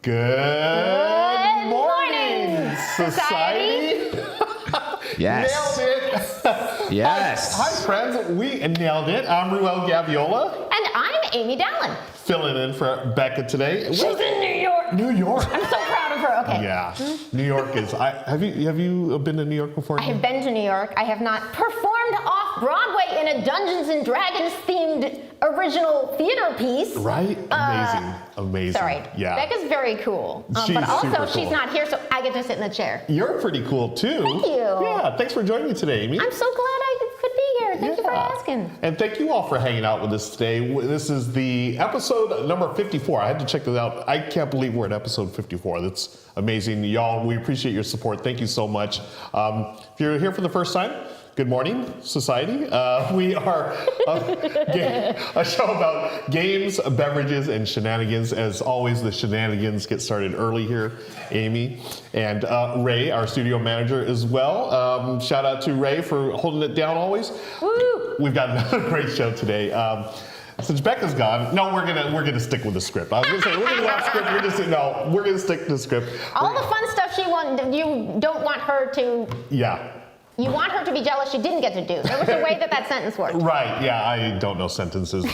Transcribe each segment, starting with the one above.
Good morning, society. Yes. Nailed it. Yes. Hi, friends. We nailed it. I'm Ruel, Gaviola. And I'm Amy Dallen. Filling in for Becca today. She's in New York. New York. I'm so proud of her. Okay. Yeah. New York is. Have you been to New York before? I have been to New York. I have not performed off Broadway in a Dungeons and Dragons themed original theater piece. Right? Amazing. Sorry. Yeah. Becca's very cool. She's but also, super she's cool. not here, so I get to sit in the chair. You're pretty cool too. Thank you. Yeah. Thanks for joining me today, Amy. I'm so glad I could be here. Thank you for asking. And thank you all for hanging out with us today. This is the episode number 54. I had to check this out. I can't believe we're at episode 54. That's amazing. Y'all, we appreciate your support. Thank you so much. If you're here for the first time, good morning, society. We are a show about games, beverages, and shenanigans. As always, the shenanigans get started early here. Amy and Ray, our studio manager as well. Shout out to Ray for holding it down always. Woo! We've got another great show today. Since Becca's gone, no, we're gonna stick with the script. I was gonna say we're gonna go off script. We're gonna stick to the script. All the fun stuff you don't want her to. Yeah. You want her to be jealous she didn't get to do. There was a way that sentence worked. Right, yeah, I don't know sentences.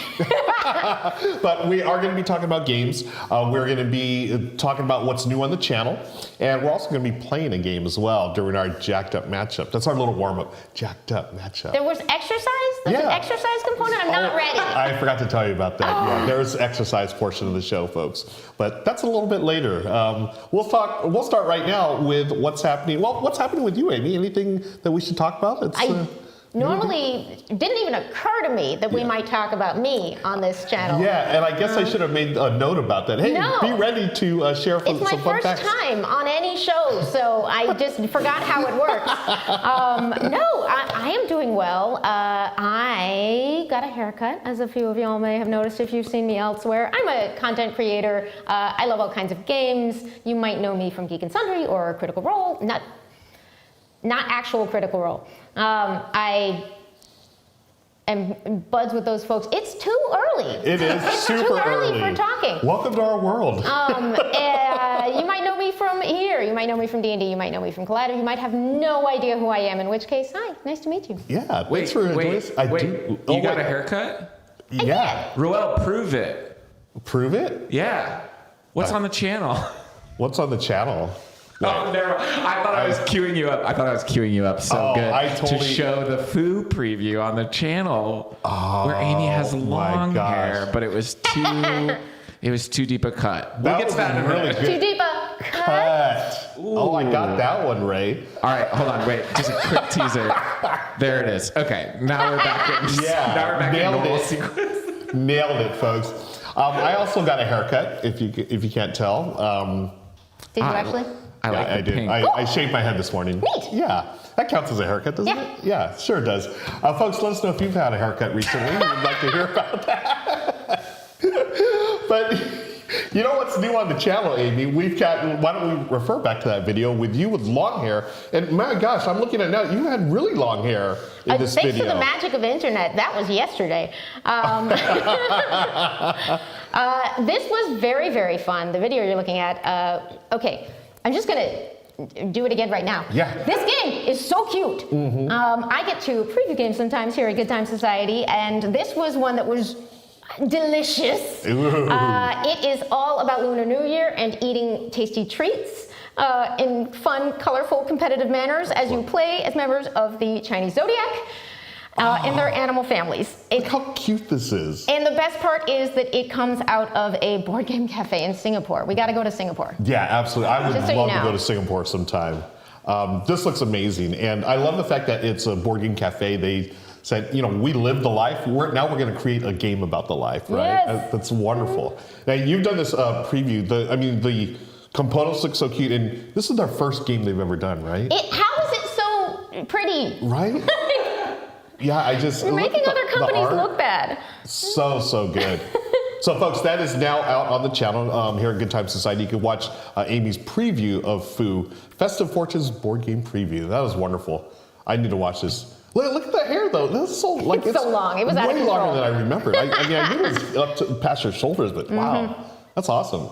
But we are going to be talking about games. We're going to be talking about what's new on the channel. And we're also going to be playing a game as well during our Jacked Up matchup. That's our little warm-up, Jacked Up matchup. There was exercise? There's an exercise component? I'm not ready. I forgot to tell you about that. Yeah, there's exercise portion of the show, folks. But that's a little bit later. We'll start right now with what's happening. Well, what's happening with you, Amy? Anything that we should talk about? Normally, it didn't even occur to me that we might talk about me on this channel. Yeah, and I guess I should have made a note about that. Hey, be ready to share some fun facts. It's my first time on any show, so I just forgot how it works. I am doing well. I got a haircut, as a few of y'all may have noticed if you've seen me elsewhere. I'm a content creator. I love all kinds of games. You might know me from Geek and Sundry or Critical Role. Not actual Critical Role. I am buds with those folks. It's too early. It is super too early for talking. Welcome to our world. You might know me from here. You might know me from D&D. You might know me from Collider. You might have no idea who I am, in which case, hi, nice to meet you. Yeah, thanks for joining us. You got a haircut? Yeah. Ruel, prove it. Prove it? Yeah. What's on the channel? What's on the channel? Oh, never. I thought I was queuing you up. To show the Foo preview on the channel where Amy has long hair, but it was too deep a cut. We'll get to that in a minute. Too deep a cut. Oh, I got that one, Ray. All right, hold on, wait. Just a quick teaser. There it is. Okay, now we're back in normal sequence. Nailed it, folks. I also got a haircut, if you can't tell. Did you actually? I did. pink. I shaved my head this morning. Neat. Yeah, that counts as a haircut, doesn't it? Yeah, sure does. Folks, let us know if you've had a haircut recently. We'd like to hear about that. But you know what's new on the channel, Amy? Why don't we refer back to that video with you with long hair? And my gosh, I'm looking at now, you had really long hair in this thanks video. to the magic of internet. That was yesterday. This was very, very fun. The video you're looking at. Okay, I'm just going to do it again right now. Yeah. This game is so cute. Mm-hmm. I get to preview games sometimes here at Good Time Society, and this was one that was delicious. It is all about Lunar New Year and eating tasty treats in fun, colorful, competitive manners as you play as members of the Chinese Zodiac and their animal families. Look how cute this is. And the best part is that it comes out of a board game cafe in Singapore. We got to go to Singapore. Yeah, absolutely. I would Just so love you know. to go to Singapore sometime. This looks amazing. And I love the fact that it's a board game cafe. They said, we live the life. Now we're going to create a game about the life, right? Yes. That's wonderful. Now, you've done this preview. The components look so cute. And this is their first game they've ever done, right? How is it so pretty? Right? Yeah, You're making other companies look bad. So good. So, folks, that is now out on the channel here at Good Time Society. You can watch Amy's preview of Foo, Festive Fortunes board game preview. That was wonderful. I need to watch this. Look at the hair, though. That's so it's so long. It was out of way control. longer than I remembered. I knew it was up to past your shoulders, but wow, that's awesome.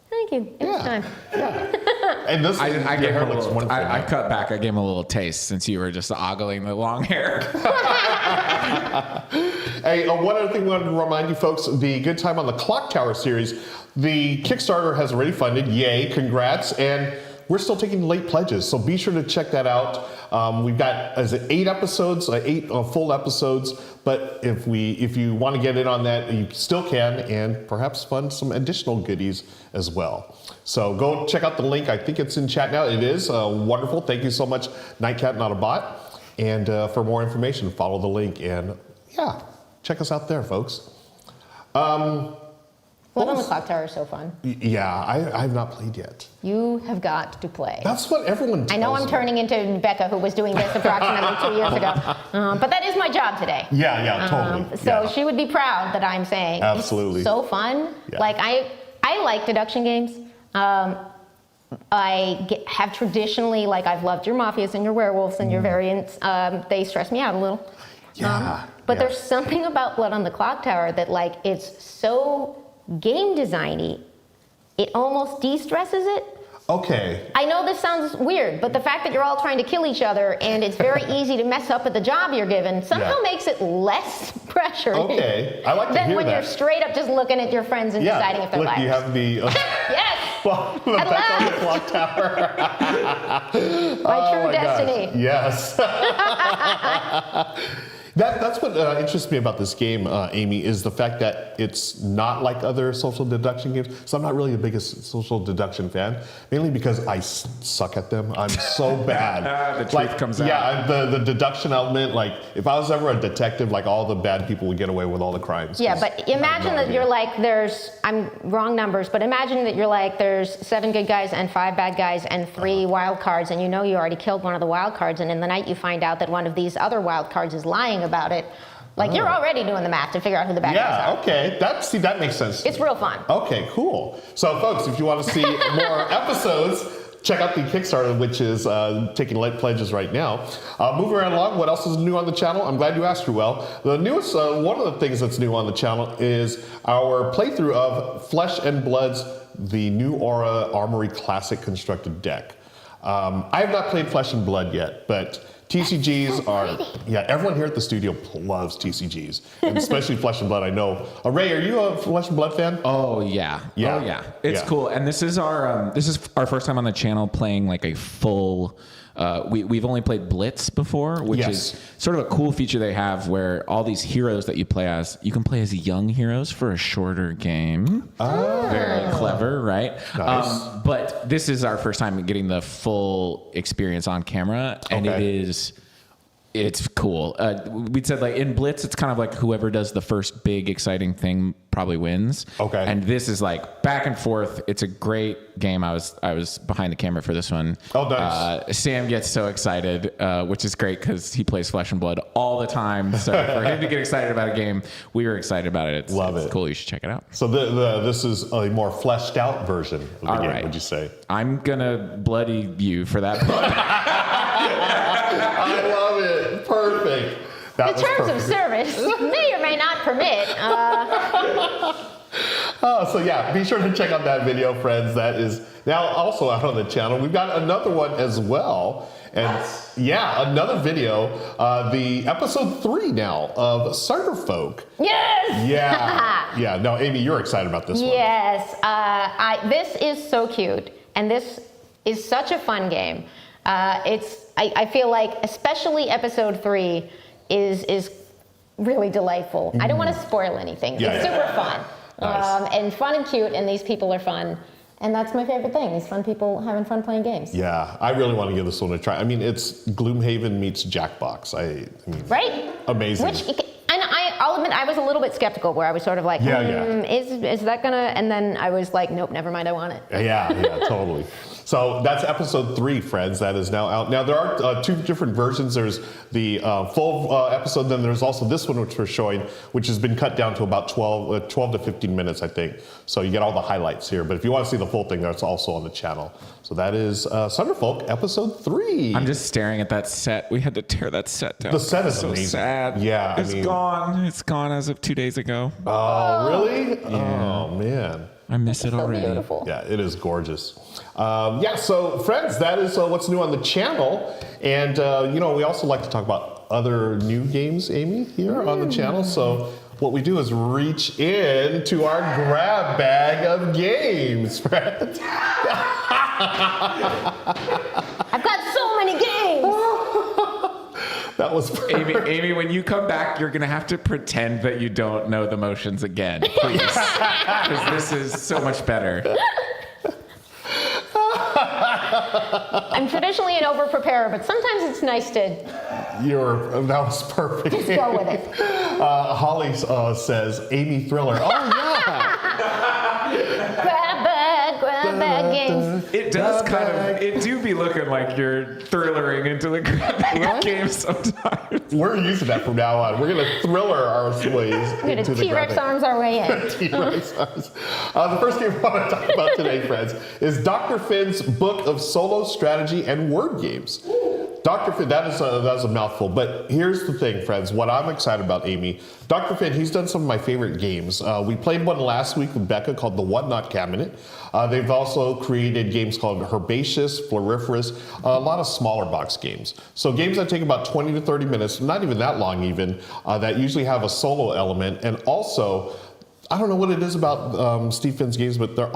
Thank Thank you. Anytime. Yeah. And this I gave hair him a looks little, wonderful. I cut back. I gave him a little taste since you were just ogling the long hair. Hey, one other thing I wanted to remind you folks, the Good Time on the Clock Tower series, the Kickstarter has already funded. Yay, congrats. And we're still taking late pledges, so be sure to check that out. We've got 8 episodes, 8 full episodes, but if you want to get in on that, you still can, and perhaps fund some additional goodies as well. So go check out the link. I think it's in chat now. It is wonderful. Thank you so much, Nightcat Not a Bot. And for more information, follow the link, and yeah, check us out there, folks. Blood on the Clock Tower is so fun. Yeah, I have not played yet. You have got to play. That's what everyone tells I know I'm me. turning into Becca, who was doing this approximately 2 years ago. But that is my job today. Yeah, totally. So she would be proud that I'm saying Absolutely. It's so fun. Yeah. Like I like deduction games. Have traditionally, like I've loved your mafias and your werewolves and your variants. They stress me out a little. Yeah. But yeah. there's something about Blood on the Clock Tower that like it's so game designy, it almost de-stresses it. Okay. I know this sounds weird, but the fact that you're all trying to kill each other and it's very easy to mess up at the job you're given somehow makes it less pressure. Okay, I like to than hear when that. you're straight up just looking at your friends and deciding if they're look, liars. you have the Yes! the back on the clock tower. My true my destiny. gosh. Yes. That's what interests me about this game, Amy, is the fact that it's not like other social deduction games. So I'm not really the biggest social deduction fan, mainly because I suck at them. I'm so bad. The truth comes out. Yeah, the deduction element, like if I was ever a detective, like all the bad people would get away with all the crimes. Yeah, but imagine that you're like, I'm wrong numbers, but imagine that you're like, there's 7 good guys and 5 bad guys and 3 wild cards, and you know you already killed one of the wild cards, and in the night you find out that one of these other wild cards is lying about it. Like you're already doing the math to figure out who the bad guys are. Yeah, okay. That makes sense. It's real fun. Okay, cool. So folks, if you want to see more episodes, check out the Kickstarter, which is taking late pledges right now. Moving right along, what else is new on the channel? I'm glad you asked, Ruel. The newest, one of the things that's new on the channel is our playthrough of Flesh and Blood's The New Aura Armory Classic Constructed Deck. I have not played Flesh and Blood yet, but TCGs are, everyone here at the studio loves TCGs, and especially Flesh and Blood, I know. Ray, are you a Flesh and Blood fan? Oh yeah. It's cool. And this is our first time on the channel playing like a full. We've only played Blitz before, which is sort of a cool feature they have where all these heroes that you play as, you can play as young heroes for a shorter game. Very clever, right? Nice. But this is our first time getting the full experience on camera, and it's cool. We'd said like in Blitz, it's kind of like whoever does the first big exciting thing probably wins. Okay. And this is like back and forth. It's a great game. I was behind the camera for this one. Oh, nice. Sam gets so excited, which is great because he plays Flesh and Blood all the time. So for him to get excited about a game, we were excited about it. It's cool. You should check it out. So this is a more fleshed out version of the game, would you say? I'm gonna bloody you for that. I love it. Perfect. The terms of service may or may not permit. So yeah, be sure to check out that video, friends. That is now also out on the channel. We've got another one as well. And another video, the episode 3 now of Cyberfolk. Yes! Yeah. No, Amy, you're excited about this one. Yes. This is so cute. And this is such a fun game. I feel like especially episode 3 is really delightful. I don't want to spoil anything. It's super fun. Nice. And fun and cute, and these people are fun. And that's my favorite thing, these fun people having fun playing games. Yeah, I really want to give this one a try. I mean, it's Gloomhaven meets Jackbox. I mean, right? Amazing. And I'll admit, I was a little bit skeptical where I was sort of like, is that gonna, and then I was like, nope, never mind, I want it. Yeah, totally. So that's episode 3, friends. That is now out. Now, there are 2 different versions. There's the full episode, then there's also this one, which we're showing, which has been cut down to about 12 to 15 minutes, I think. So you get all the highlights here. But if you want to see the full thing, that's also on the channel. So that is Cyberfolk, episode 3. I'm just staring at that set. We had to tear that set down. The set is so amazing. Sad. Yeah, It's gone. It's gone as of 2 days ago. Oh, really? Yeah. Oh, man. I miss it so already. Beautiful. Yeah, it is gorgeous. So friends, that is what's new on the channel. And, we also like to talk about other new games, Amy, here on the channel. So what we do is reach into our grab bag of games, friends. I've got so many games. That was perfect. Amy, when you come back, you're going to have to pretend that you don't know the motions again, please. Because this is so much better. I'm traditionally an over-preparer, but sometimes it's nice to That was perfect. just go with it. Holly says, Amy Thriller. Oh, yeah. Grab bag games. It does it do be looking like you're thrillering into the grab bag game sometimes. We're using that from now on. We're going to thriller our ways We're going into to the T-Rex graphic. arms our way in. T-Rex arms. The first game I want to talk about today, friends, is Dr. Finn's Book of Solo Strategy and Word Games. Dr. Finn, that is a mouthful, but here's the thing, friends, what I'm excited about, Amy. Dr. Finn, he's done some of my favorite games. We played one last week with Becca called the Whatnot Cabinet. They've also created games called Herbaceous, Floriferous, a lot of smaller box games. So games that take about 20 to 30 minutes, not even that long even, that usually have a solo element. And also, I don't know what it is about Steve Finn's games, but they're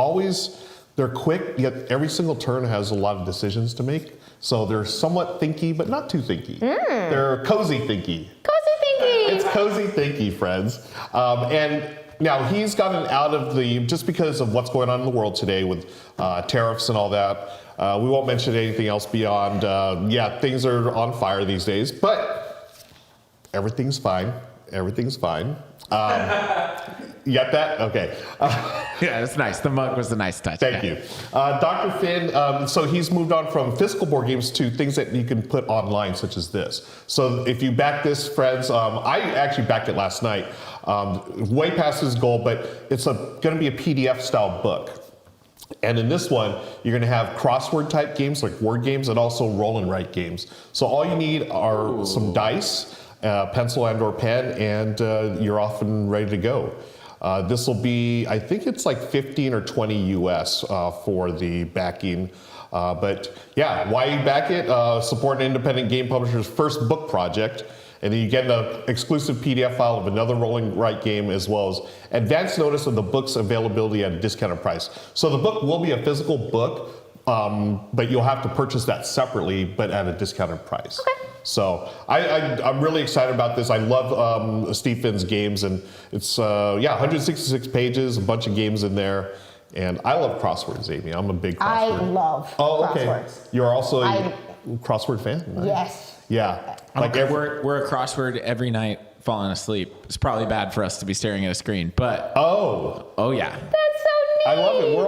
quick, yet every single turn has a lot of decisions to make. So they're somewhat thinky, but not too thinky. They're cozy thinky. Cozy thinking. It's cozy thinky, friends. And now he's gotten out of just because of what's going on in the world today with tariffs and all that. We won't mention anything else beyond, things are on fire these days, but everything's fine. Everything's fine. You got that? Okay. Yeah, it's nice. The mug was a nice touch. Thank you. Dr. Finn, so he's moved on from physical board games to things that you can put online, such as this. So if you back this, friends, I actually backed it last night, way past his goal, but it's going to be a PDF style book. And in this one, you're going to have crossword type games like word games and also roll and write games. So all you need are some dice, pencil and or pen, and you're off and ready to go. This will be, I think it's like 15 or 20 US for the backing. But yeah, why you back it? Support an independent game publisher's first book project. And then you get an exclusive PDF file of another rolling write game, as well as advance notice of the book's availability at a discounted price. So the book will be a physical book, but you'll have to purchase that separately, but at a discounted price. Okay. So I'm really excited about this. I love Steve Finn's games, and it's 166 pages, a bunch of games in there. And I love crosswords, Amy. I'm a big crossword. I love crosswords. You're also a crossword fan, right? Yes. Yeah. We're a crossword every night falling asleep. It's probably bad for us to be staring at a screen, but oh yeah. That's so neat. I love it. We're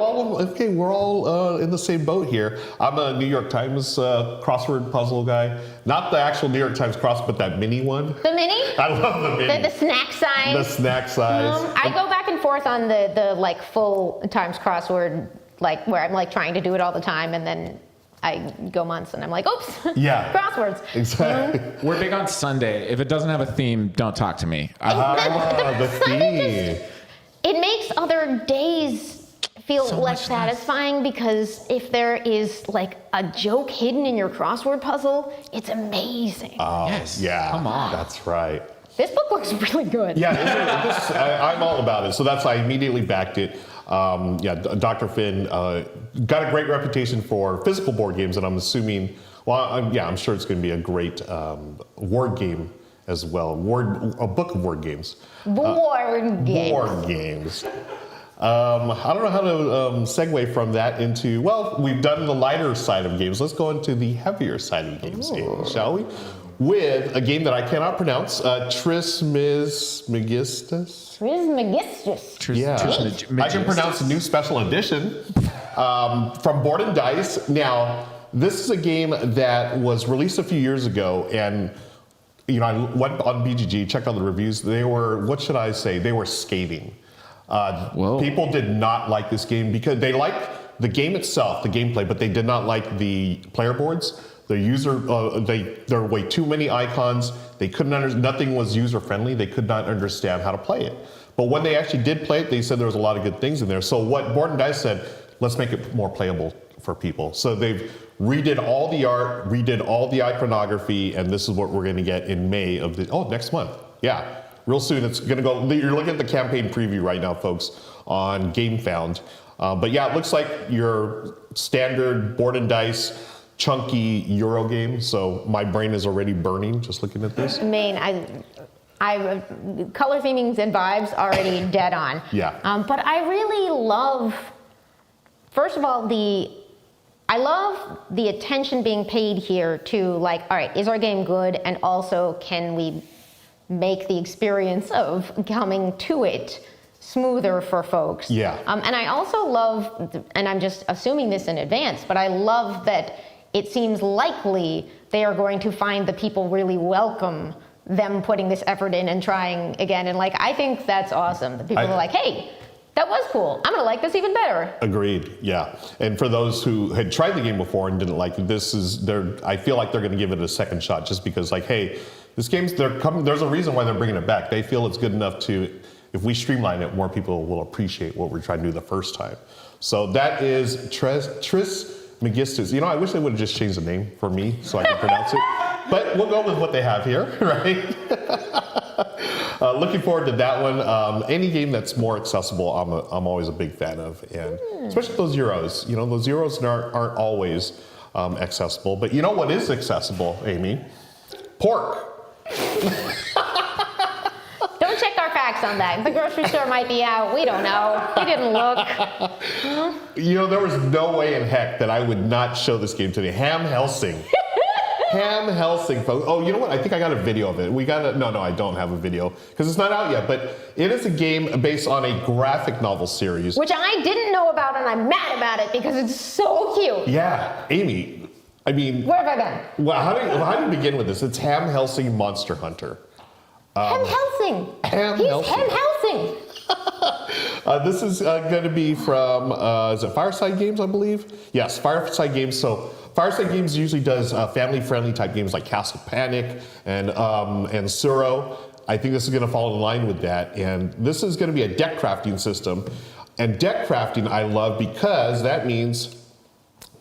all in the same boat here. I'm a New York Times crossword puzzle guy. Not the actual New York Times cross, but that mini one. The mini? I love the mini. The snack size. The snack size. I go back and forth on the like full Times crossword, like where I'm like trying to do it all the time, and then I go months and I'm like, oops. Yeah. Crosswords. Exactly. We're big on Sunday. If it doesn't have a theme, don't talk to me. The theme. It makes other days feel So less much less. satisfying because if there is like a joke hidden in your crossword puzzle, it's amazing. Oh, Yes, yeah. come on. That's right. This book looks really good. Yeah, I'm all about it. So I immediately backed it. Dr. Finn got a great reputation for physical board games, and I'm assuming, I'm sure it's going to be a great word game as well. A book of word games. Board games. Board games. I don't know how to segue from that into, we've done the lighter side of games. Let's go into the heavier side of games, Amy, shall we? With a game that I cannot pronounce, Trismegistus. Trismegistus. I can pronounce a new special edition from Board and Dice. Now, this is a game that was released a few years ago, and I went on BGG, checked out the reviews. They were, what should I say? They were scathing. People did not like this game because they liked the game itself, the gameplay, but they did not like the player boards. The user, there were way too many icons. They couldn't nothing was user friendly. They could not understand how to play it. But when they actually did play it, they said there was a lot of good things in there. So what Board and Dice said, let's make it more playable for people. So they've redid all the art, redid all the iconography, and this is what we're going to get in May of next month. Yeah, real soon. It's going to go. You're looking at the campaign preview right now, folks, on GameFound. But yeah, it looks like your standard Board and Dice chunky Euro game. So my brain is already burning just looking at this. I mean, I color themings and vibes already dead on. Yeah. But I really love, first of all, I love the attention being paid here to like, all right, is our game good? And also, can we make the experience of coming to it smoother for folks? Yeah. And I also love, and I'm just assuming this in advance, but I love that it seems likely they are going to find the people really welcome them putting this effort in and trying again. And like, I think that's awesome. The people are like, hey, that was cool. I'm gonna like this even better. Agreed, yeah. And for those who had tried the game before and didn't like it, I feel like they're gonna give it a second shot just because like, hey, this game's, there's a reason why they're bringing it back. They feel it's good enough to, if we streamline it, more people will appreciate what we're trying to do the first time. So that is Tris Megistus. You know, I wish they would have just changed the name for me so I could pronounce it. But we'll go with what they have here, right? Looking forward to that one. Any game that's more accessible, I'm always a big fan of, and especially those Euros. You know, those Euros aren't always accessible. But you know what is accessible, Amy? Pork. Don't check our facts on that. The grocery store might be out. We don't know. We didn't look. You know, there was no way in heck that I would not show this game today. Ham Helsing. Ham Helsing, folks. Oh, you know what? I think I got a video of it. No, I don't have a video because it's not out yet. But it is a game based on a graphic novel series, which I didn't know about, and I'm mad about it because it's so cute. Yeah, Amy. I mean, where have I been? Well, how do you begin with this? It's Ham Helsing Monster Hunter. Ham Helsing. He's Ham Helsing. This is going to be from, is it Fireside Games, I believe? Yes, Fireside Games. So Fireside Games usually does family-friendly type games like Castle Panic and Suro. I think this is going to fall in line with that. And this is going to be a deck crafting system. And deck crafting I love because that means,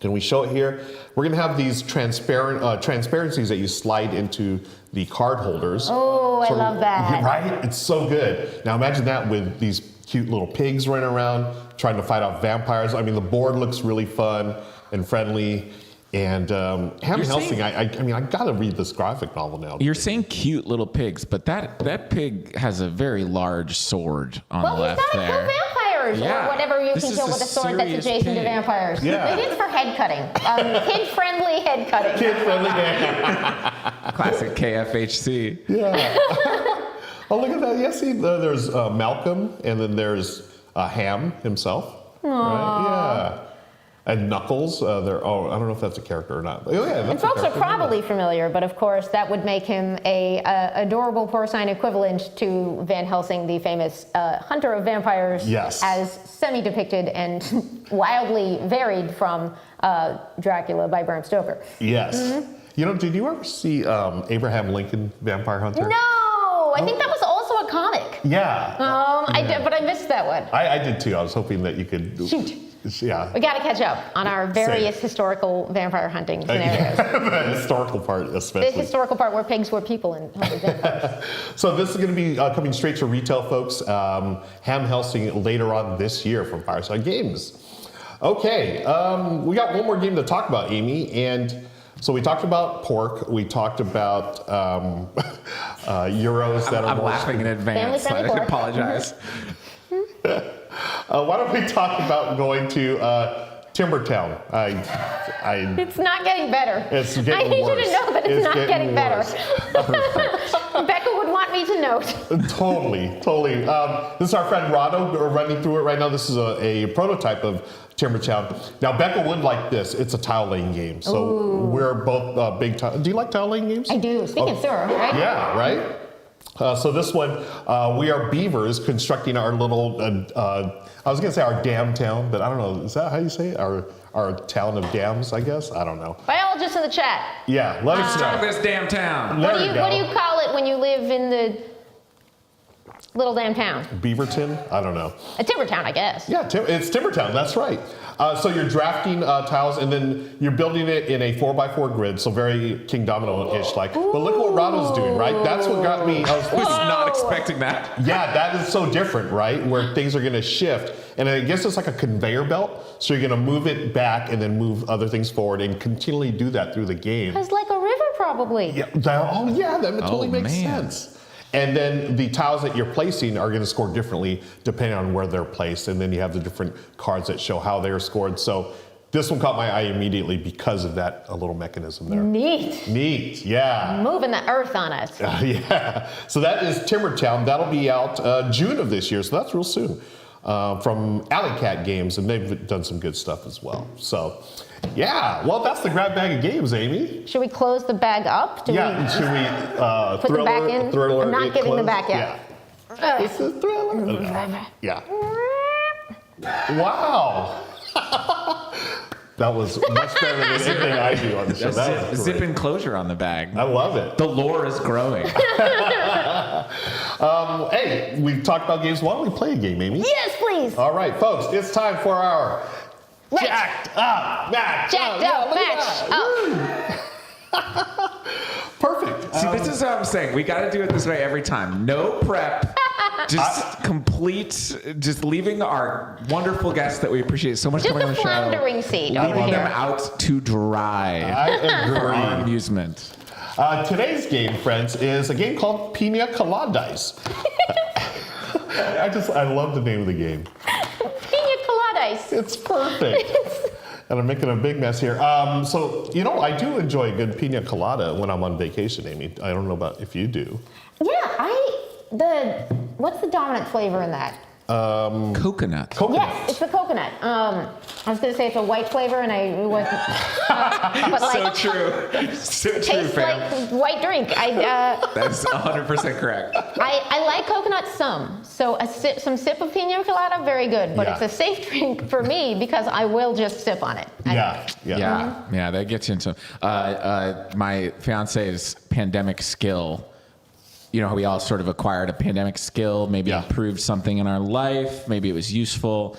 can we show it here? We're going to have these transparencies that you slide into the card holders. Oh, I love that. Right? It's so good. Now imagine that with these cute little pigs running around trying to fight off vampires. I mean, the board looks really fun and friendly. And Ham Helsing, I mean, I gotta read this graphic novel now. You're saying cute little pigs, but that pig has a very large sword on the left there. Well, he's gotta kill vampires or whatever you can kill with a sword that's adjacent to vampires. Yeah. Maybe it's for head cutting. Kid-friendly head cutting. Kid-friendly head. Classic KFHC. Yeah. Oh, look at that. Yeah, see, there's Malcolm, and then there's Ham himself. Aww. Right? Yeah. And Knuckles, I don't know if that's a character or not. Oh, yeah, and folks are probably familiar, but of course that would make him a adorable porcine equivalent to Van Helsing, the famous hunter of vampires, as semi-depicted and wildly varied from Dracula by Bram Stoker. Yes. Mm-hmm. You know, did you ever see Abraham Lincoln, Vampire Hunter? No, I think that was also a comic. Yeah. I did, but I missed that one. I did too. I was hoping that you could. Shoot. Yeah. We got to catch up on our various historical vampire hunting scenarios. The historical part, especially. The historical part where pigs were people and hunted vampires. So this is going to be coming straight to retail, folks. Ham Helsing later on this year from Fireside Games. Okay, we got one more game to talk about, Amy, and so we talked about pork. We talked about Euros that are. I'm laughing in advance. I apologize. Why don't we talk about going to Timbertown? It's not getting better. It's getting worse. I need you to know that it's not getting better. Becca would want me to note. Totally. This is our friend Rado running through it right now. This is a prototype of Timbertown. Now, Becca would like this. It's a tile laying game. So we're both big tile. Do you like tile laying games? I do. Speaking of Sura, right? Yeah, right? So this one, we are beavers constructing our little, I was going to say our dam town, but I don't know. Is that how you say it? Our town of dams, I guess? I don't know. Biologists in the chat. Yeah, let us know. Start this damn town. What do you call it when you live in the... little damn town? Beaverton? I don't know. A timber town, I guess. Yeah, it's Timbertown. That's right. So you're drafting tiles, and then you're building it in a 4x4 grid, so very King Domino-ish like. But look what Rado's doing, right? That's what got me. I was not expecting that. Yeah, that is so different, right? Where things are going to shift. And I guess it's like a conveyor belt. So you're going to move it back and then move other things forward and continually do that through the game. It's like a river, probably. Yeah, that totally makes sense. And then the tiles that you're placing are going to score differently depending on where they're placed. And then you have the different cards that show how they're scored. So this one caught my eye immediately because of that little mechanism there. Neat, yeah. Moving the earth on it. Yeah. So that is Timbertown. That'll be out June of this year. So that's real soon. From Alley Cat Games, and they've done some good stuff as well. So, yeah, well, that's the grab bag of games, Amy. Should we close the bag up? Should we put the back in? Thriller, I'm not giving the back yet. Yeah. This is Thriller. Yeah. Wow. That was much better than anything I do on the show. Zip enclosure on the bag. I love it. The lore is growing. Hey, we've talked about games. Why don't we play a game, Amy? Yes, please. All right, folks, it's time for our Jacked Up Match. Perfect. See, this is what I'm saying. We got to do it this way every time. No prep. Just leaving our wonderful guests that we appreciate so much just coming on the show. Just a floundering seat over leaving here. them out to dry. I agree. For our amusement. Today's game, friends, is a game called Pina Coladice. I love the name of the game. Pina Coladice. It's perfect. And I'm making a big mess here. So, I do enjoy a good pina colada when I'm on vacation, Amy. I don't know about if you do. Yeah, what's the dominant flavor in that? Coconut. Yes, it's the coconut. I was going to say it's a white flavor, and I wasn't. But so true. So true, tastes fam. like white drink. That's 100% correct. I like coconut some. So some sip of pina colada, very good. But it's a safe drink for me because I will just sip on it. Yeah. Yeah, that gets you into. My fiance's pandemic skill. You know how we all sort of acquired a pandemic skill, maybe improved something in our life, maybe it was useful.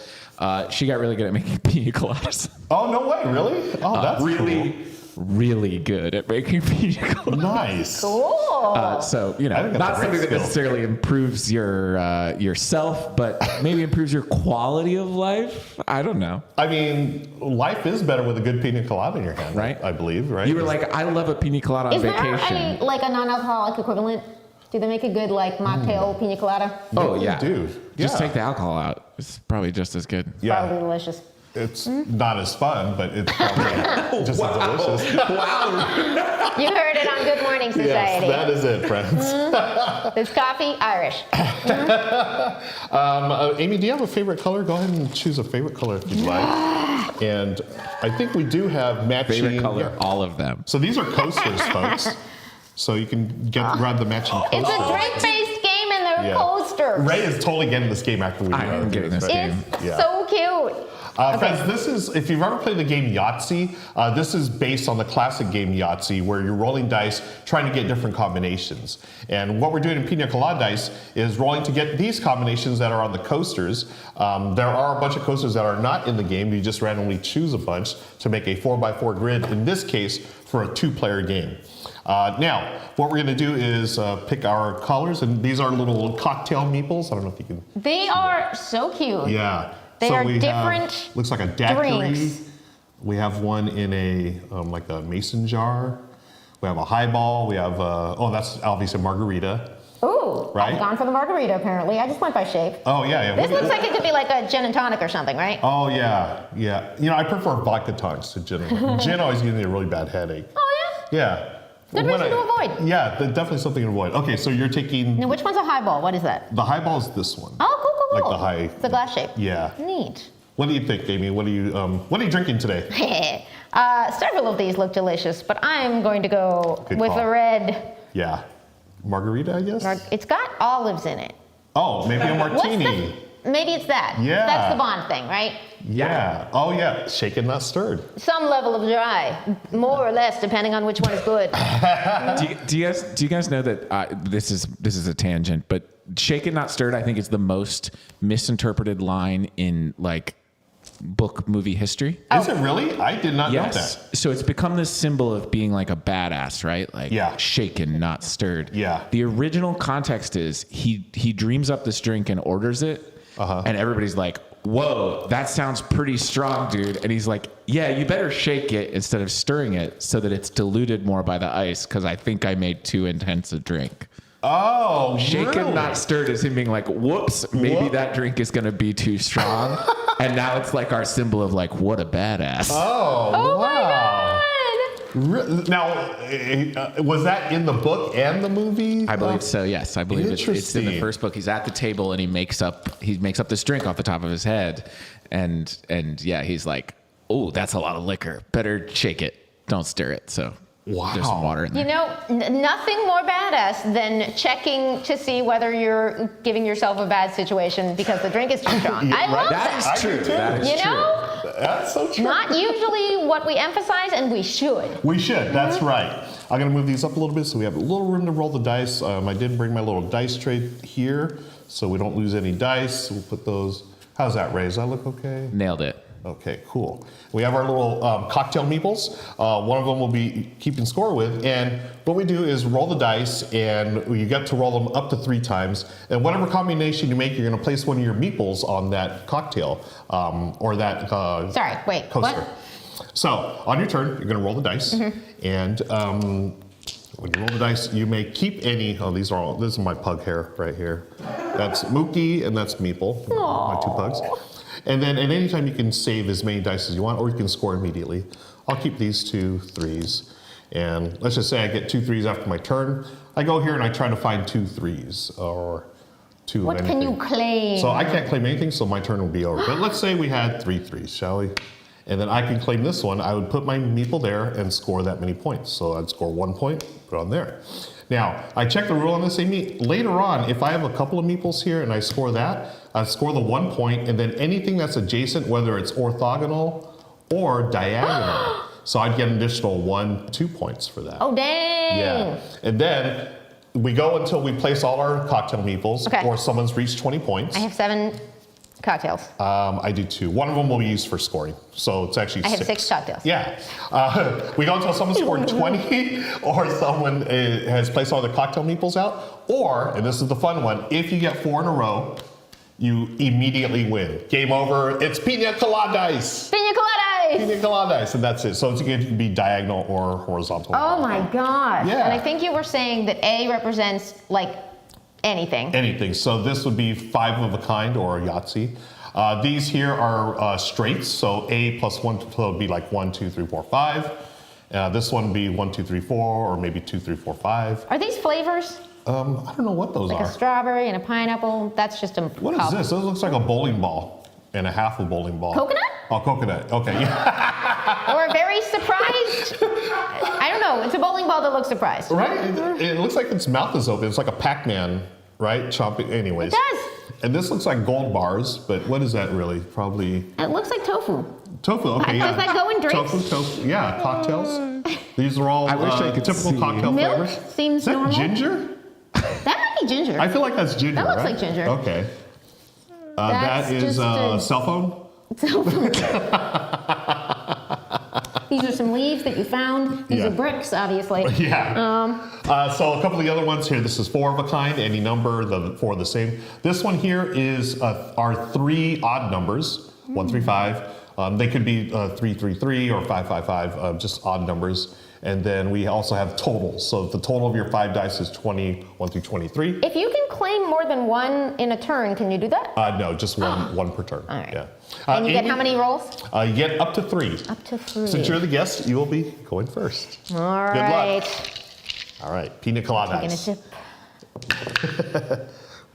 She got really good at making pina coladas. Oh, no way, really? Oh, that's really good at making pina coladas. Nice. Cool. So, not something that necessarily improves yourself, but maybe improves your quality of life. I don't know. I mean, life is better with a good pina colada in your hand, right? I believe, right? You were like, I love a pina colada on vacation. Is there any, like a non-alcoholic equivalent? Do they make a good mocktail pina colada? Oh, yeah. They do. Just take the alcohol out. It's probably just as good. Yeah. Probably delicious. It's not as fun, but it's probably just as delicious. Wow. You heard it on Good Morning Society. Yes, that is it, friends. It's coffee, Irish. Amy, do you have a favorite color? Go ahead and choose a favorite color if you'd like. And I think we do have matching. Favorite color, all of them. So these are coasters, folks. So you can grab the matching coaster. It's a drink-based game and they're coasters. Ray is totally getting this game after we do I am getting this game. It's so cute. Friends, this is, if you've ever played the game Yahtzee, this is based on the classic game Yahtzee, where you're rolling dice, trying to get different combinations. And what we're doing in Pina Coladice is rolling to get these combinations that are on the coasters. There are a bunch of coasters that are not in the game. You just randomly choose a bunch to make a 4x4 grid, in this case, for a 2-player game. Now, what we're going to do is pick our colors, and these are little cocktail meeples. I don't know if you can. They are so cute. Yeah. They are different. Looks like a daiquiri. Drinks. We have one in a like a mason jar. We have a highball. We have that's obviously a margarita. Ooh, right? I've gone for the margarita apparently. I just went by shape. Oh yeah. This looks like it could be like a gin and tonic or something, right? Oh yeah. I prefer vodka tonics to gin. Gin always gives me a really bad headache. Oh yeah. Yeah. Good reason to avoid. Yeah, definitely something to avoid. Okay, so you're taking. Now, which one's a highball? What is that? The highball is this one. Oh, cool. Like the high. The glass shape. Yeah. Neat. What do you think, Amy? What are you drinking today? Several of these look delicious, but I'm going to go Good with call. a red. Yeah. Margarita, I guess? It's got olives in it. Oh, maybe a martini. Maybe it's that. Yeah. That's the Bond thing, right? Yeah. Oh, yeah. Shaken, not stirred. Some level of dry, more or less, depending on which one is good. Do you guys know that this is a tangent, but shaken not stirred, I think, is the most misinterpreted line in like book movie history. Is it really? I did not know that. So it's become this symbol of being like a badass, right? Like shaken, not stirred. Yeah. The original context is he dreams up this drink and orders it, and everybody's like, whoa, that sounds pretty strong, dude. And he's like, yeah, you better shake it instead of stirring it so that it's diluted more by the ice, because I think I made too intense a drink. Oh, shaken, really? not stirred is him being like, whoops, maybe that drink is going to be too strong. And now it's like our symbol of like, what a badass. Oh, wow. My God. Now, was that in the book and the movie? I believe so. Yes, I believe it's in the first book. He's at the table and he makes up this drink off the top of his head, and yeah, he's like, oh, that's a lot of liquor. Better shake it. Don't stir it. So. Wow. There's some water in there. You know, nothing more badass than checking to see whether you're giving yourself a bad situation because the drink is too strong. I love that. That is true. That is true. Know? That's so true. Not usually what we emphasize, and we should. We should. That's right. I'm going to move these up a little bit so we have a little room to roll the dice. I did bring my little dice tray here so we don't lose any dice. We'll put those. How's that, Ray? Does that look okay? Nailed it. Okay, cool. We have our little cocktail meeples. One of them will be keeping score with. And what we do is roll the dice, and you get to roll them up to 3 times. And whatever combination you make, you're going to place one of your meeples on that cocktail or that Sorry, wait, coaster. what? So on your turn, you're going to roll the dice. And when you roll the dice, you may keep any. Oh, this is my pug hair right here. That's Mookie and that's Meeple, my 2 pugs. And then at any time you can save as many dice as you want, or you can score immediately. I'll keep these 2 3s. And let's just say I get 2 3s after my turn. I go here and I try to find 2 3s or 2 What anything. can you claim? So I can't claim anything, so my turn will be over. But let's say we had 3 3s, shall we? And then I can claim this one. I would put my meeple there and score that many points. So I'd score 1 point, put it on there. Now, I check the rule on this, Amy. Later on, if I have a couple of meeples here and I score that, I score the 1 point, and then anything that's adjacent, whether it's orthogonal or diagonal. So I'd get an additional 1, 2 points for that. Oh, dang. Yeah. And then we go until we place all our cocktail meeples, or someone's reached 20 points. I have 7 cocktails. I do 2. One of them will be used for scoring. So it's actually 6. I have 6 cocktails. Yeah. We go until someone scored 20 or someone has placed all the cocktail meeples out. Or, and this is the fun one, if you get 4 in a row, you immediately win. Game over. It's pina coladice. Pina coladice. Pina coladice, and that's it. So it can be diagonal or horizontal. Oh my gosh. Yeah. And I think you were saying that A represents like anything. Anything. So this would be 5 of a kind or a Yahtzee. These here are straights. So A plus 1 would be like 1, 2, 3, 4, 5. This one would be 1, 2, 3, 4, or maybe 2, 3, 4, 5. Are these flavors? I don't know what those like are. Like a strawberry and a pineapple. That's just a. What is this? This looks like a bowling ball and a half a bowling ball. Coconut? Oh, coconut. Okay. Or a very surprised. I don't know. It's a bowling ball that looks surprised. Right? It looks like its mouth is open. It's like a Pac-Man, right? Chomping. Anyways. It does. And this looks like gold bars, but what is that really? Probably. It looks like tofu. Tofu. Okay. Does that go in drinks? Tofu. Yeah. Cocktails. These are all I wish I could typical see. cocktail Milk flavors. seems Is that normal. ginger? That might be ginger. I feel like that's ginger. That looks right? like ginger. Okay. That's that is just a cell phone. These are some leaves that you found. These are bricks, obviously. Yeah. So a couple of the other ones here. This is 4 of a kind. Any number, the 4 the same. This one here is our 3 odd numbers. 1, 3, 5. They could be 3, 3, 3 or 5, 5, 5. Just odd numbers. And then we also have totals. So if the total of your 5 dice is 21 through 23. If you can claim more than 1 in a turn, can you do that? No, just one per turn. All right. Yeah. And you get how many rolls? You get up to 3. Up to 3. Since you're the guest, you will be going first. All Good right. luck. All right, pina colada. Taking a sip.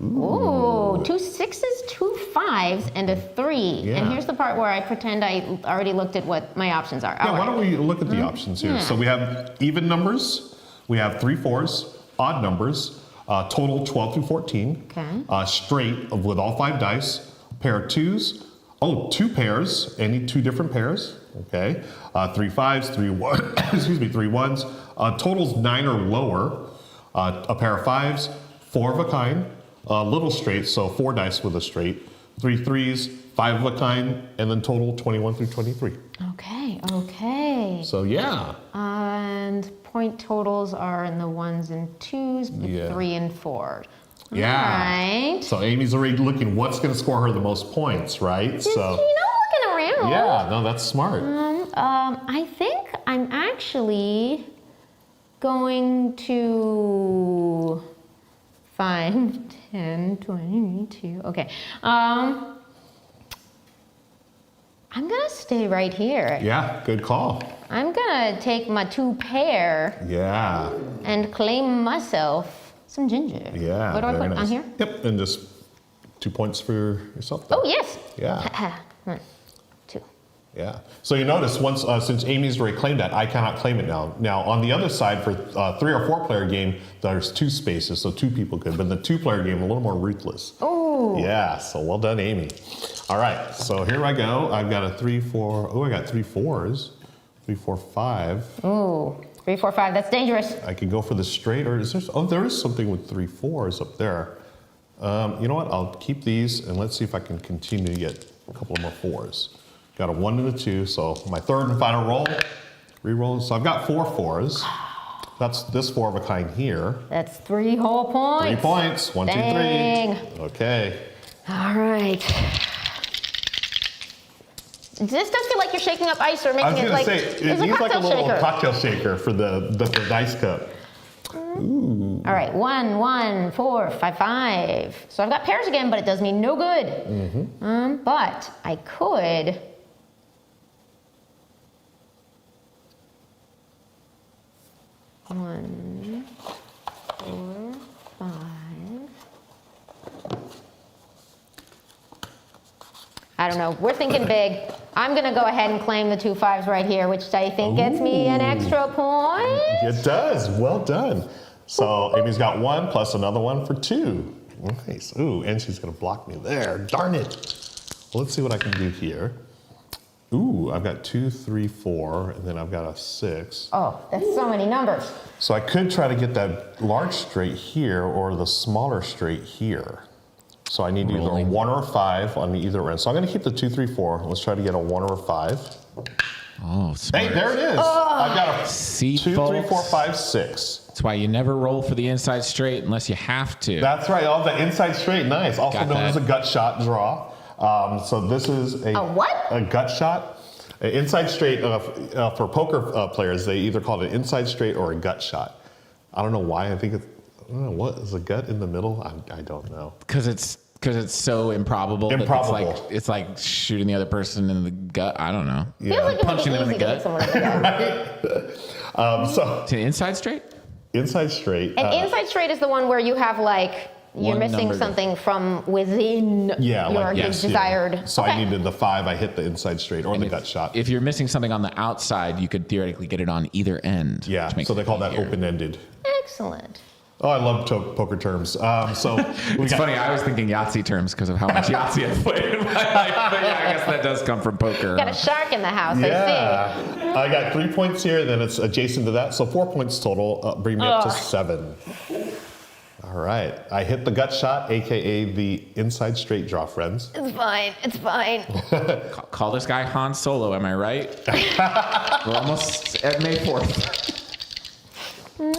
Ooh, 2 6s, 2 5s, and a 3. Yeah. And here's the part where I pretend I already looked at what my options are. Yeah, why don't we look at the options here? Yeah. So we have even numbers, we have 3 4s, odd numbers, total 12 through 14. Okay. Straight with all 5 dice, pair of 2s. Oh, 2 pairs, any 2 different pairs. Okay. 3 5s, 3 1, excuse me, 3 1s. Totals 9 or lower. A pair of 5s, 4 of a kind. little straights, so 4 dice with a straight, 3 threes, 5 of a kind, and then total 21 through 23. Okay. So yeah. And point totals are in the 1s and 2s, with 3 and 4. Yeah. All right. So Amy's already looking what's going to score her the most points, right? So looking around. yeah, no, that's smart. I think I'm actually going to 5, 10, 22. Okay. I'm going to stay right here. Yeah, good call. I'm going to take my 2 pair Yeah. and claim myself some ginger. Yeah. What do I put on here? Yep, and just 2 points for yourself. Then. Oh, yes. Yeah. 1, 2. Yeah. So you notice once since Amy's already claimed that, I cannot claim it now. Now on the other side, for 3 or 4 player game, there's 2 spaces, so 2 people could. But in the 2 player game, a little more ruthless. Oh. Yeah. So well done, Amy. All right. So here I go. I've got a 3, 4. Oh, I got 3 4s. 3, 4, 5. Ooh. 3, 4, 5. That's dangerous. I could go for the straight, or is there? Oh, there is something with 3 4s up there. You know what? I'll keep these, and let's see if I can continue to get a couple of more 4s. Got a 1 and a 2, so my third and final roll. Re-roll. So I've got 4 4s. That's this 4 of a kind here. That's 3 whole points. 3 points. 1, 2, 3. Okay. All right. This does feel like you're shaking up ice or making it like it there's needs like a little shaker. cocktail shaker for the dice cup. Ooh. All right, 1, 1, 4, 5, 5. So I've got pairs again, but it does me no good. But I could. One, 4, 5. I don't know. We're thinking big. I'm going to go ahead and claim the 2 5s right here, which I think gets me an extra point. It does. Well done. So Amy's got 1 plus another 1 for 2. Nice. Ooh, and she's going to block me there. Darn it. Well, let's see what I can do here. Ooh, I've got 2, 3, 4, and then I've got a 6. Oh, that's so many numbers. So I could try to get that large straight here or the smaller straight here. So I need either a 1 or a 5 on either end. So I'm going to keep the 2, 3, 4. Let's try to get a 1 or a 5. Oh, smart. Hey, there it is. I've got a See, 2, 3, 4, 5, 6. That's why you never roll for the inside straight unless you have to. That's right. Oh, the inside straight. Nice. Also Got known that. as a gut shot draw. So this is a what? A gut shot. An inside straight for poker players, they either call it an inside straight or a gut shot. I don't know why. I think it's, I don't know, what is a gut in the middle? I don't know. Because it's so improbable. Improbable. That it's like shooting the other person in the gut. I don't know. Feels like it would Punching be them in easy the to gut. hit someone in the gut. So To the inside straight? inside straight. And inside straight is the one where you have like you're One missing number. something from within your desired. Yeah. So I needed the 5. I hit the inside straight or the gut shot. If you're missing something on the outside, you could theoretically get it on either end. Yeah. which makes So they it call that easier. open-ended. Excellent. Oh, I love poker terms. So It's funny. I was thinking Yahtzee terms because of how much Yahtzee I've played in my life. But yeah, I guess that does come from poker. Got a shark in the house. I Yeah, I got 3 points here. Then it's adjacent to that, so 4 points total. Bring me up to 7. All right, I hit the gut shot, aka the inside straight draw, friends. see. It's fine. It's fine. Call this guy Han Solo. Am I right? We're almost at May 4th.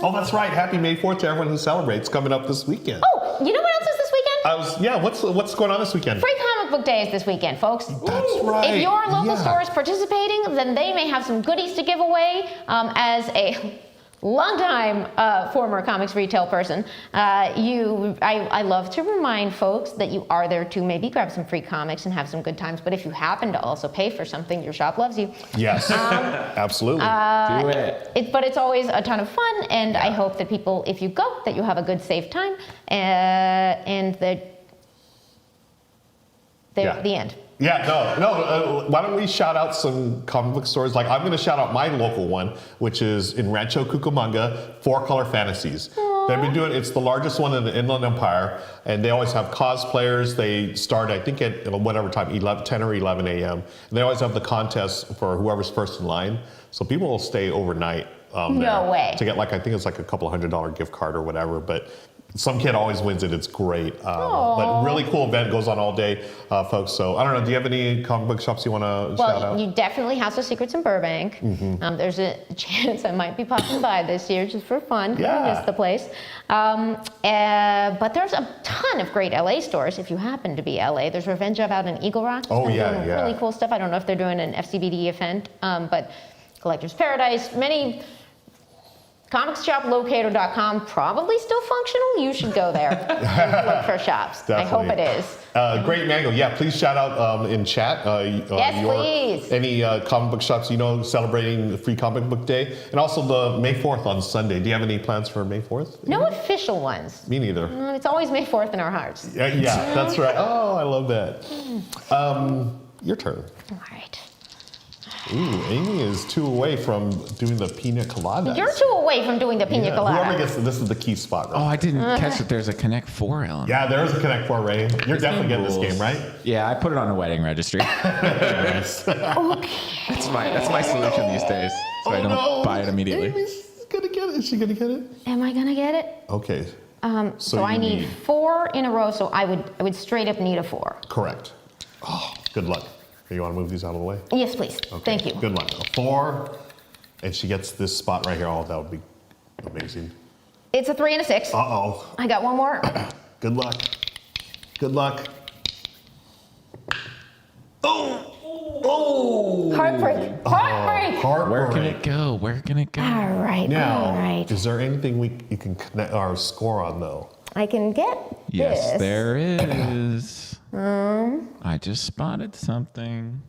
Oh, that's right. Happy May 4th to everyone who celebrates. Coming up this weekend. Oh, you know what else is this weekend? What's going on this weekend? Free comic book day is this weekend, folks. That's right. If your local Yeah. store is participating, then they may have some goodies to give away. As a longtime former comics retail person, I love to remind folks that you are there to maybe grab some free comics and have some good times. But if you happen to also pay for something, your shop loves you. Yes, absolutely. Do it. But it's always a ton of fun, and I hope that people, if you go, that you have a good, safe time, and that the end. Yeah, no. Why don't we shout out some comic book stores? Like, I'm going to shout out my local one, which is in Rancho Cucamonga, 4-Color Fantasies. Aww. They've been doing, it's the largest one in the Inland Empire, and they always have cosplayers. They start, I think, at whatever time, 10 or 11 a.m. And they always have the contest for whoever's first in line. So people will stay overnight No way. to get, like, I think it's like a couple $100 gift card or whatever. But some kid always wins it. It's great. But really cool event, goes on all day, folks. So I don't know, do you have any comic book shops you want to shout out? Well, you definitely House of Secrets in Burbank. There's a chance I might be popping by this year just for fun. I miss the place. But there's a ton of great LA stores if you happen to be LA. There's Revenge of out in Eagle Rock. Oh, yeah. Really cool stuff. I don't know if they're doing an FCBD event, but Collector's Paradise, many. Comicsshoplocator.com, probably still functional. You should go there and look for shops. Definitely. I hope it is. Great Mango. Yeah, please shout out in chat. Yes, please. Any comic book shops you know celebrating Free Comic Book Day. And also the May 4th on Sunday. Do you have any plans for May 4th? No official ones. Me neither. It's always May 4th in our hearts. Yeah, that's right. Oh, I love that. Your turn. All right. Ooh, Amy is 2 away from doing the pina colada. You're 2 away from doing the pina colada. Whoever gets this is the key spot. Right? Oh, I didn't catch that there's a Connect 4 element. Yeah, there is a Connect 4, Ray. You're definitely getting this game, right? Yeah, I put it on the wedding registry. Nice. Okay. That's my solution these days. So I don't buy it immediately. Amy's gonna get it. Is she gonna get it? Am I gonna get it? Okay. So I need 4 in a row. So I would straight up need a 4. Correct. Oh, good luck. You want to move these out of the way? Yes, please. Okay. Thank you. Good luck. A 4, and she gets this spot right here. Oh, that would be amazing. It's a 3 and a 6. Uh-oh. I got 1 more. Good luck. Good luck. Oh! Oh! Heartbreak. Heartbreak. Where can it go? Where can it go? All right. Now, all right. is there anything you can connect our score on, though? I can get Yes, this. there is. I just spotted something.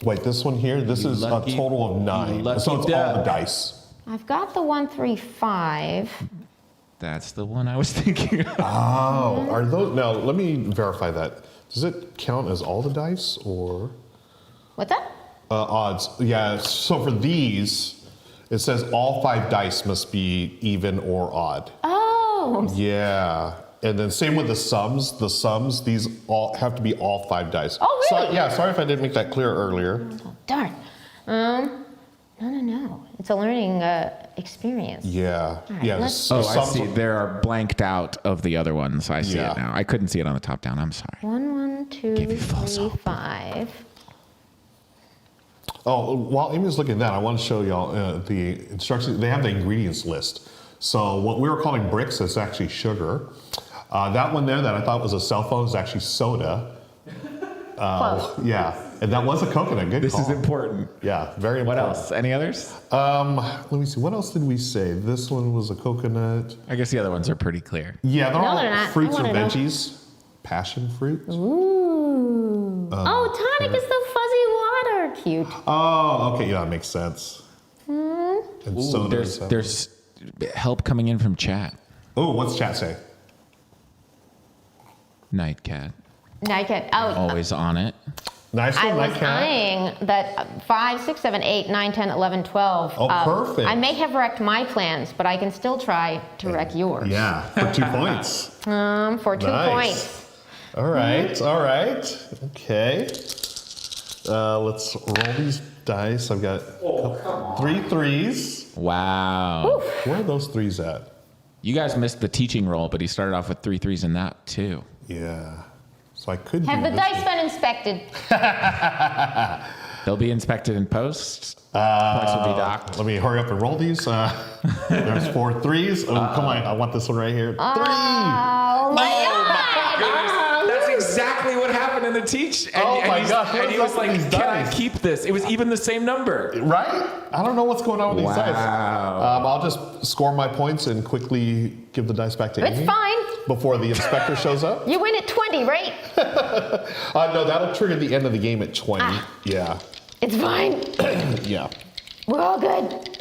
Wait, this one here, this is a total of 9. lucky So it's all the dice. I've got the 1, 3, 5. That's the one I was thinking of. Oh, are those? Now, let me verify that. Does it count as all the dice or What's that? odds? Yeah, so for these, it says all 5 dice must be even or odd. Oh. Yeah. And then same with the sums. The sums, these all have to be all 5 dice. Oh, really? So, yeah, sorry if I didn't make that clear earlier. Oh, darn. No. It's a learning experience. Yeah. right, Yeah. let's- the I sums- see. There are blanked out of the other ones. I see Yeah. it now. I couldn't see it on the top down. I'm sorry. 1, 1, 2, Give you false 3, hope. 5. Oh, while Amy's looking at that, I want to show y'all the instructions. They have the ingredients list. So what we were calling bricks is actually sugar. That one there that I thought was a cell phone is actually soda. Close. Yeah, and that was a coconut. Good This call. is important. Yeah, very What important. else? Any others? Let me see. What else did we say? This one was a coconut. I guess the other ones are pretty clear. Yeah, they're No, all they're not. fruits I or wanna know. veggies. Passion fruit. Ooh. Tonic is the fuzzy water. Cute. Oh, okay. Yeah, that makes sense. And Ooh, soda there's is that- there's help coming in from chat. Oh, what's chat say? Nightcat. Nightcat. Oh, Always on it. Nice I one, was Nightcat. eyeing that 5, 6, 7, 8, 9, 10, 11, 12. Oh, perfect. I may have wrecked my plans, but I can still try to wreck yours. Yeah, for 2 points. For 2 Nice. points. All right, all right. Okay. Let's roll these dice. I've got 3 threes. Wow. Where are those 3s at? You guys missed the teaching roll, but he started off with 3 threes in that too. Yeah. So I could Have do the this dice one. been inspected? They'll be inspected in post. Points will be docked. Let me hurry up and roll these. There's 4 3s. Oh, come on. I want this one right here. 3. Oh my God! That's exactly what happened in the teach. And, Oh my gosh, what And he is was up with like, these "Can I dice?" keep this?" It was even the same number. Right? I don't know what's going on with these dice. Wow. I'll just score my points and quickly give the dice back to It's Amy fine. before the inspector shows up. You win at 20, right? No, that'll trigger the end of the game at 20. Yeah. It's fine. Yeah. We're all good.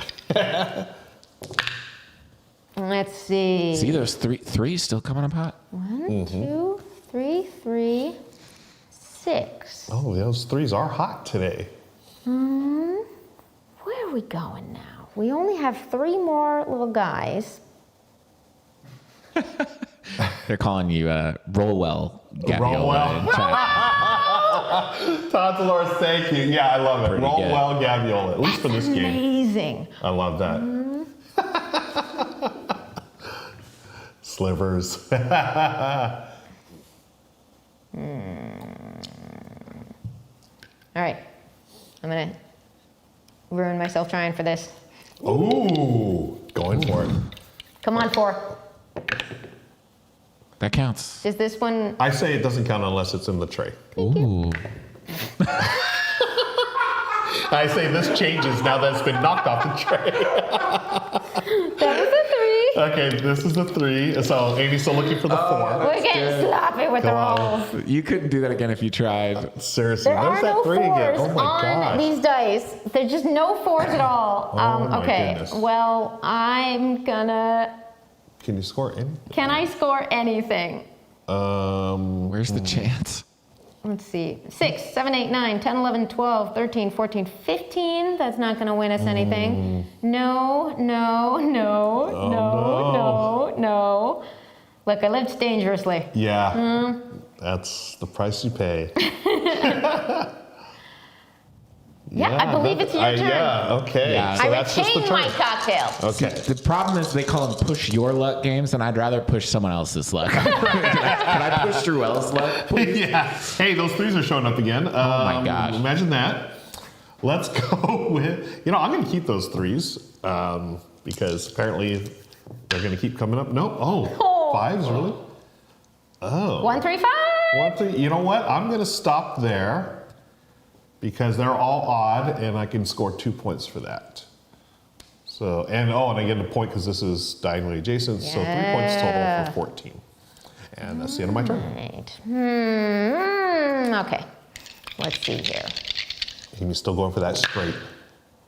Let's see. See those threes still coming up hot? 1, 2, 3, 3, 6. Oh, those 3s are hot today. Where are we going now? We only have 3 more little guys. They're calling you Ruel, Gaviola Ruel. in chat. Todd Dolores, thank you. Yeah, I love it. Pretty Roll good. well, Gaviola, at least for this game. Amazing. I love that. slivers. All right. I'm going to ruin myself trying for this. Ooh, going for it. Come on, 4. That counts. Is this one? I say it doesn't count unless it's in the tray. Ooh. I say this changes now that it's been knocked off the tray. That was a 3. Okay, this is a 3. So Amy's still looking for the 4. We're getting sloppy with the rolls. You couldn't do that again if you tried. Seriously, There there's are that no 3 again. 4s Oh my on gosh. these dice. There's just no 4s at all. Oh my okay, goodness. well, I'm gonna... Can you score in? Can I score anything? Where's the chance? Let's see. 6, 7, 8, 9, 10, 11, 12, 13, 14, 15. That's not going to win us anything. No. Look, I lived dangerously. Yeah. That's the price you pay. Yeah, I believe it's your turn. Yeah, okay. Yeah. So I that's just the retain my turn. cocktail. Okay. The problem is they call them push your luck games, and I'd rather push someone else's luck. Can I push Ruel's luck? Yeah. Hey, those 3s are showing up again. Oh my gosh. Imagine that. Let's go with, I'm going to keep those 3s because apparently they're going to keep coming up. Nope. Oh, 5s, really? Oh. 1, 3, 5. 1, 3. You know what? I'm going to stop there because they're all odd and I can score 2 points for that. So, and I get a point because this is diagonally adjacent. So 3 points total for 14. And that's the end of my turn. Right. Okay. Let's see here. And you're still going for that straight.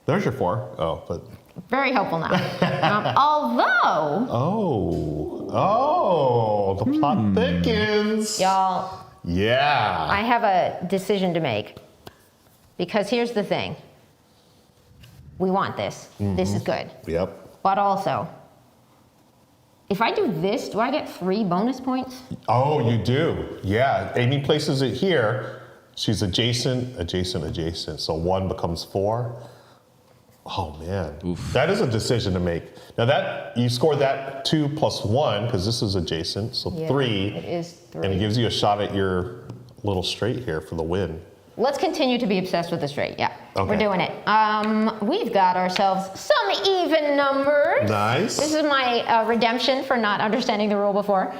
There's your 4. Oh, but. Very helpful now. Although. The plot thickens. Y'all, Yeah. I have a decision to make. Because here's the thing. We want this. This is good. Yep. But also, if I do this, do I get 3 bonus points? Oh, you do. Yeah. Amy places it here. She's adjacent. So 1 becomes 4. Oh, man. Oof. That is a decision to make. Now, that you score that 2 plus 1, because this is adjacent, so 3. It is 3. And it gives you a shot at your little straight here for the win. Let's continue to be obsessed with the straight. Yeah, Okay. we're doing it. We've got ourselves some even numbers. Nice. This is my redemption for not understanding the rule before.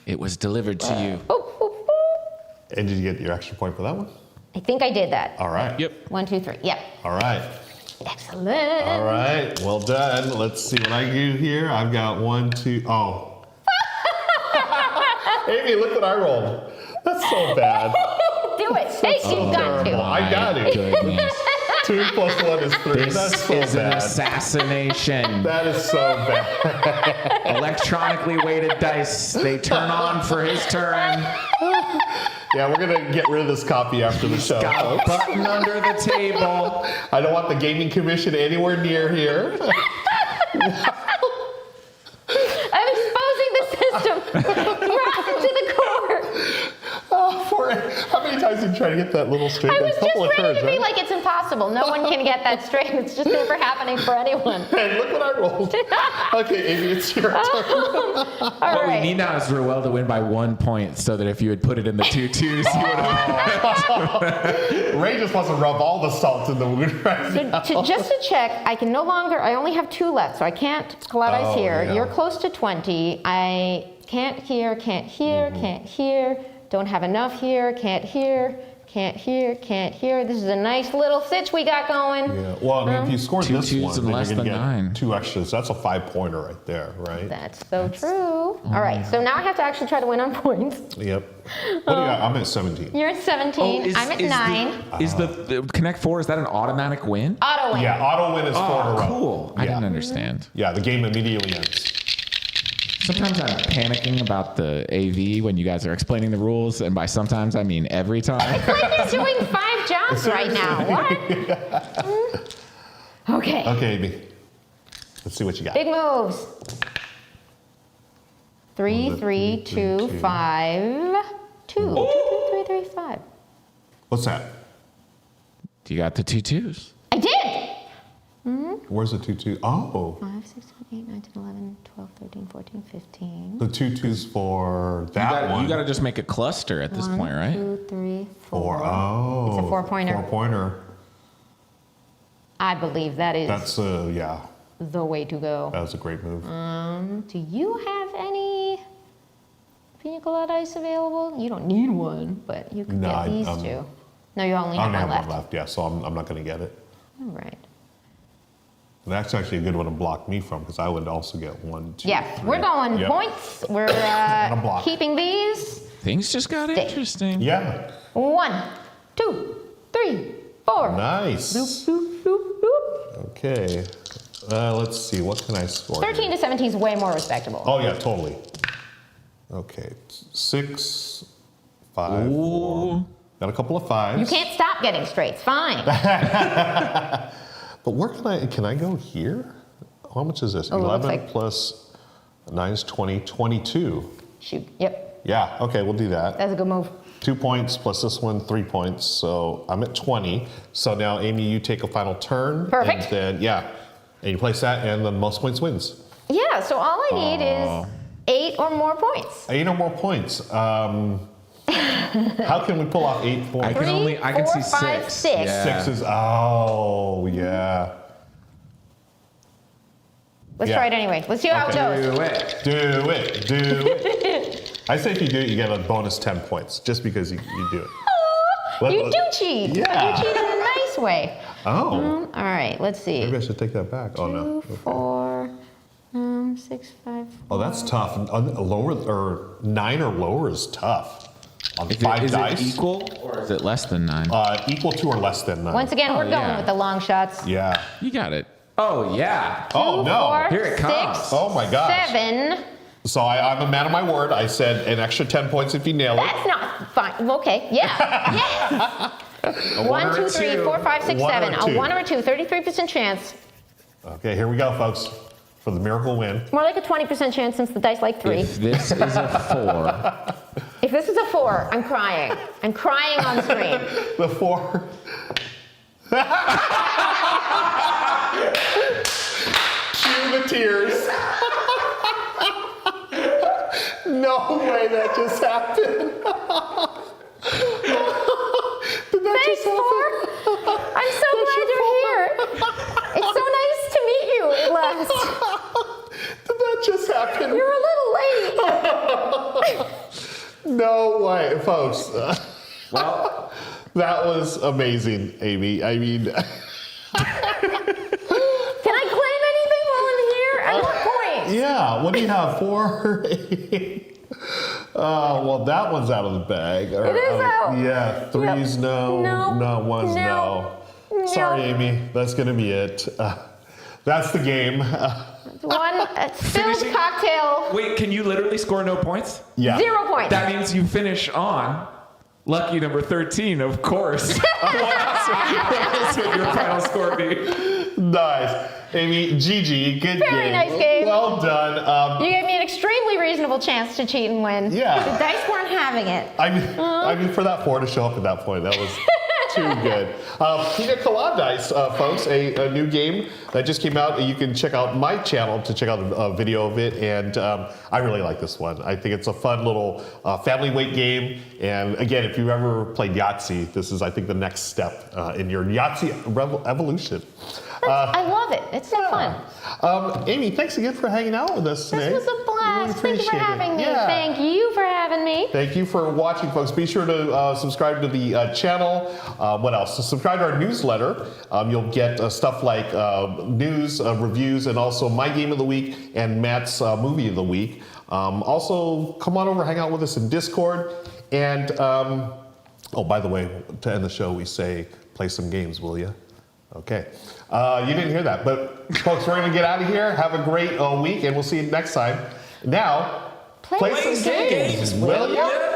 It was delivered to you. Boop, boop, boop. And did you get your extra point for that one? I think I did that. All right. Yep. 1, 2, 3. Yep. All right. Excellent. All right. Well done. Let's see what I do here. I've got 1, 2. Oh. Amy, look what I rolled. That's so bad. Do it. Hey, you got terrible. to. I got it. Goodness. 2 plus 1 is 3. That's This so is an bad. assassination. That is so bad. Electronically weighted dice. They turn on for his turn. Yeah, we're going to get rid of this copy after the show. Got a folks. button under the table. I don't want the gaming commission anywhere near here. I'm exposing the system. Rotten to the core. How many times did you try to get that little straight? I A was couple just of ready turns, to be right? like, it's impossible. No one can get that straight. It's just never happening for anyone. Hey, look what I rolled. Okay, Amy, it's your turn. All What right. we need now is Ruel to win by 1 point so that if you had put it in the 2 twos, you would have. Ray just wants to rub all the salt in the wound right now. Just to check, I only have 2 left, so I can't colladize here. yeah. You're close to 20. I can't hear, can't hear. Don't have enough here, can't hear. This is a nice little sitch we got going. Yeah. Well, I mean, if you scored 2 this twos one, and then less you're going to than get 9. 2 extras. That's a 5-pointer right there, right? That's so true. All right, so now I have to actually try to win on points. Yep. What do you got? I'm at 17. You're at 17. I'm at 9. Is the Connect 4, is that an automatic win? Auto win. Yeah, auto win is 4 in a row. Cool. I Yeah. didn't understand. Yeah, the game immediately ends. Sometimes I'm panicking about the AV when you guys are explaining the rules, and by sometimes I mean every time. It's like he's doing 5 jobs right now. What? Okay. Okay, Amy. Let's see what you got. Big moves. 3, 3, 2, 5, 2. 2, 3, 3, 5. What's that? You got the 2 twos. I did. Where's the 2 2? Oh. 5, 6, 7, 8, 9, 10, 11, 12, 13, 14, 15. The 2 2's for that one. You got to just make a cluster at this point, right? 1, 2, 3, 4. Oh. It's a 4-pointer. 4-pointer. I believe that is That's, yeah. the way to go. That was a great move. Do you have any pina colada ice available? You don't need one, but you could get these two. No, you only I have only have one left. one left, yeah, so I'm not going to get it. All right. And that's actually a good one to block me from, because I would also get 1, 2, Yeah, 3. we're going Yep. points. We're block. keeping these. Things just got interesting. Yeah. 1, 2, 3, 4. Nice. Boop, boop, boop. Okay. Let's see. What can I score? 13 here? to 17 is way more respectable. Oh, yeah, totally. Okay. 6, 5, Ooh. 4. Got a couple of 5s. You can't stop getting straights. Fine. But where can I go here? How much is this? Oh, it looks 11 like- plus 9 is 20, 22. Shoot. Yep. Yeah, okay, we'll do that. That's a good move. 2 points plus this one, 3 points. So I'm at 20. So now, Amy, you take a final turn. Perfect. And then, yeah. And you place that, and then most points wins. Yeah, so all I need is 8 or more points. 8 or more points. How can we pull off 8 points? I can 3, I can 4, see 5, 6. 6. Yeah. 6 is, oh, yeah. Let's Yeah. try it anyway. Let's see how it goes. Do it. Do it, do it. I say if you do it, you get a bonus 10 points, just because you do it. You do cheat. But Yeah. you cheat in a nice way. Oh, All right, let's see. maybe I should take that back. Oh, no. 2, 4, 6, 5. Oh, that's tough. Lower, or 9 or lower is tough. On Is 5 it dice. equal or is it less than 9? Equal to or less than 9. Once again, we're going yeah. with the long shots. Yeah. You got it. Oh, yeah. Oh, 2, no. 4, Here it comes. 6, Oh, my gosh. 7. So I'm a man of my word. I said an extra 10 points if you nail it. That's not fine. Okay, yeah. Yeah. 1, 2, 3, 4, 5, 6, 1 or 7. a A 2. 1 or a 2, 33% chance. Okay, here we go, folks. For the miracle win. More like a 20% chance since the dice like 3. If this is a 4, If this is a 4, I'm crying. I'm crying on screen. The 4. Cue the tears. No way that just happened. Did that Thanks, just happen? 4. I'm so glad you're here. It's so nice to meet you at last. Did that just happen? You're a little late. No way, folks. well, That was amazing, Amy. I mean, Can I claim anything while I'm here? At what point? yeah. What do you have? 4, 8. Well, that one's out of the bag. It is out. Yeah, 3's no. No. No, 1's no. Sorry, Amy. That's gonna be it. That's the game. One spilled Finishing- cocktail. wait, can you literally score no points? Yeah. 0 points. That means you finish on lucky number 13, of course. What else would your final score be? Nice. Amy, GG, good Very game. nice game. Well done. You gave me an extremely reasonable chance to cheat and win. Yeah. The dice weren't having it. I mean, for that 4 to show up at that point, that was too good. Pina Colada Dice, folks, a new game that just came out. You can check out my channel to check out a video of it, and I really like this one. I think it's a fun little family weight game, and again, if you've ever played Yahtzee, this is, I think, the next step in your Yahtzee evolution. I love it. It's so fun. Amy, thanks again for hanging out with us today. This was a blast. Really Thank you for appreciate it. having me. Yeah. Thank you for having me. Thank you for watching, folks. Be sure to subscribe to the channel. What else? So subscribe to our newsletter. You'll get stuff like news, reviews, and also my game of the week and Matt's movie of the week. Also, come on over, hang out with us in Discord. And, oh, by the way, to end the show, we say, play some games, will you? Okay. You didn't hear that. But, folks, we're going to get out of here. Have a great week, and we'll see you next time. Now, play some games, will you?